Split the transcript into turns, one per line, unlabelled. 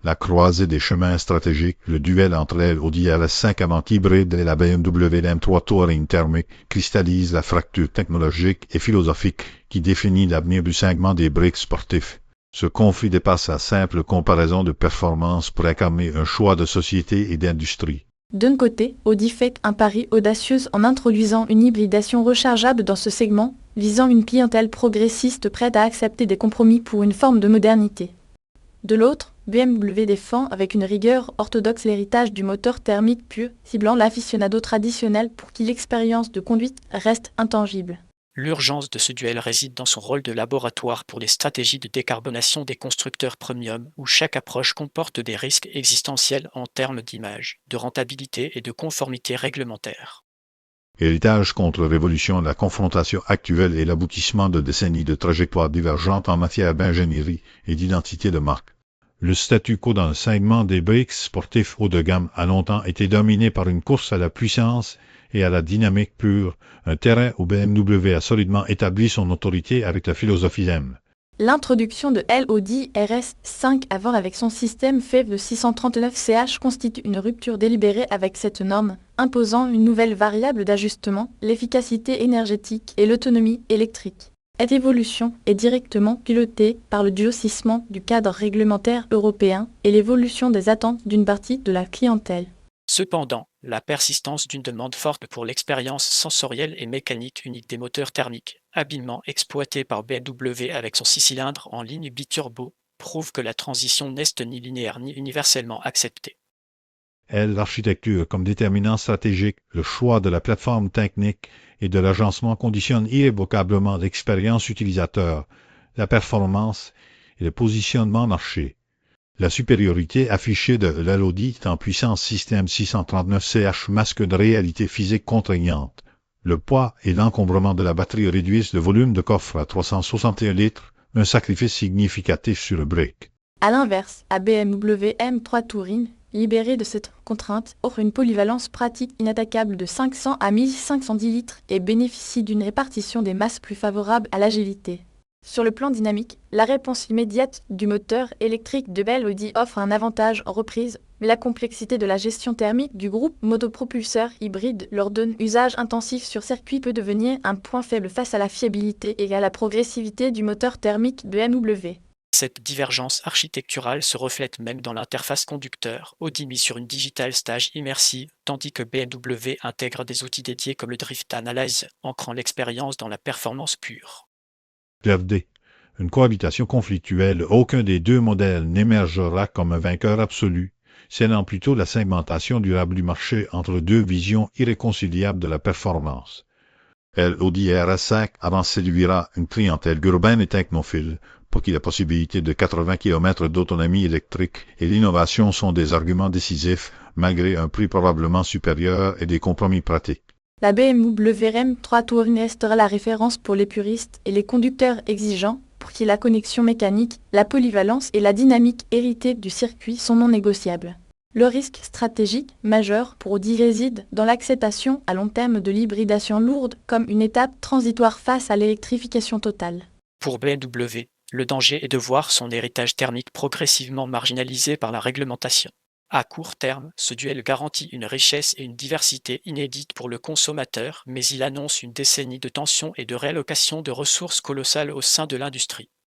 La croisée des chemins stratégiques, le duel entre l'Audi RS5 avant hybride et la BMW M3 Touring thermique cristallise la fracture technologique et philosophique qui définit l'avenir du segment des briques sportifs. Ce conflit dépasse la simple comparaison de performance pour incarner un choix de société et d'industrie.
D'un côté, Audi fait un pari audacieux en introduisant une hybridation rechargeable dans ce segment, visant une clientèle progressiste prête à accepter des compromis pour une forme de modernité. De l'autre, BMW défend avec une rigueur orthodoxe l'héritage du moteur thermique pur, ciblant l'aficionado traditionnel pour qui l'expérience de conduite reste intangible.
L'urgence de ce duel réside dans son rôle de laboratoire pour les stratégies de décarbonation des constructeurs premium, où chaque approche comporte des risques existentiels en termes d'image, de rentabilité et de conformité réglementaire.
Héritage contre révolution, la confrontation actuelle est l'aboutissement de décennies de trajectoires divergentes en matière d'ingénierie et d'identité de marque. Le statu quo dans le segment des briques sportifs haut de gamme a longtemps été dominé par une course à la puissance et à la dynamique pure, un terrain où BMW a solidement établi son autorité avec la philosophie M.
L'introduction de l'Audi RS5 avant avec son système FEV de 639 CH constitue une rupture délibérée avec cette norme, imposant une nouvelle variable d'ajustement, l'efficacité énergétique et l'autonomie électrique. Cette évolution est directement pilotée par le durcissement du cadre réglementaire européen et l'évolution des attentes d'une partie de la clientèle.
Cependant, la persistance d'une demande forte pour l'expérience sensorielle et mécanique unique des moteurs thermiques, habilement exploités par BMW avec son 6 cylindres en ligne biturbo, prouve que la transition n'est ni linéaire ni universellement acceptée.
L'architecture comme déterminant stratégique, le choix de la plateforme technique et de l'agencement conditionnent irrévocablement l'expérience utilisateur, la performance et le positionnement marché. La supériorité affichée de l'Audi en puissance système 639 CH masque de réalité physique contraignante. Le poids et l'encombrement de la batterie réduisent le volume de coffre à 361 litres, un sacrifice significatif sur le brick.
A l'inverse, la BMW M3 Touring, libérée de cette contrainte, offre une polyvalence pratique inattaquable de 500 à 1510 litres et bénéficie d'une répartition des masses plus favorable à l'agilité. Sur le plan dynamique, la réponse immédiate du moteur électrique de Audi offre un avantage en reprise, mais la complexité de la gestion thermique du groupe motopropulseur hybride leur donne usage intensif sur circuit peut devenir un point faible face à la fiabilité et à la progressivité du moteur thermique de BMW.
Cette divergence architecturale se reflète même dans l'interface conducteur, Audi mise sur une digital stage immersive, tandis que BMW intègre des outils dédiés comme le Drift Analyze, ancrant l'expérience dans la performance pure.
CFD. Une cohabitation conflictuelle, aucun des deux modèles n'émergera comme un vainqueur absolu, cédant plutôt la segmentation durable du marché entre deux visions irréconciliables de la performance. L'Audi RS5 avant séduira une clientèle urbaine et technophile, pour qui la possibilité de 80 km d'autonomie électrique et l'innovation sont des arguments décisifs, malgré un prix probablement supérieur et des compromis pratiques.
La BMW M3 Touring restera la référence pour les puristes et les conducteurs exigeants, pour qui la connexion mécanique, la polyvalence et la dynamique héritée du circuit sont non négociables. Le risque stratégique majeur pour Audi réside dans l'acceptation à long terme de l'hybridation lourde comme une étape transitoire face à l'électrification totale.
Pour BMW, le danger est de voir son héritage thermique progressivement marginalisé par la réglementation. À court terme, ce duel garantit une richesse et une diversité inédites pour le consommateur, mais il annonce une décennie de tensions et de réallocation de ressources colossales au sein de l'industrie.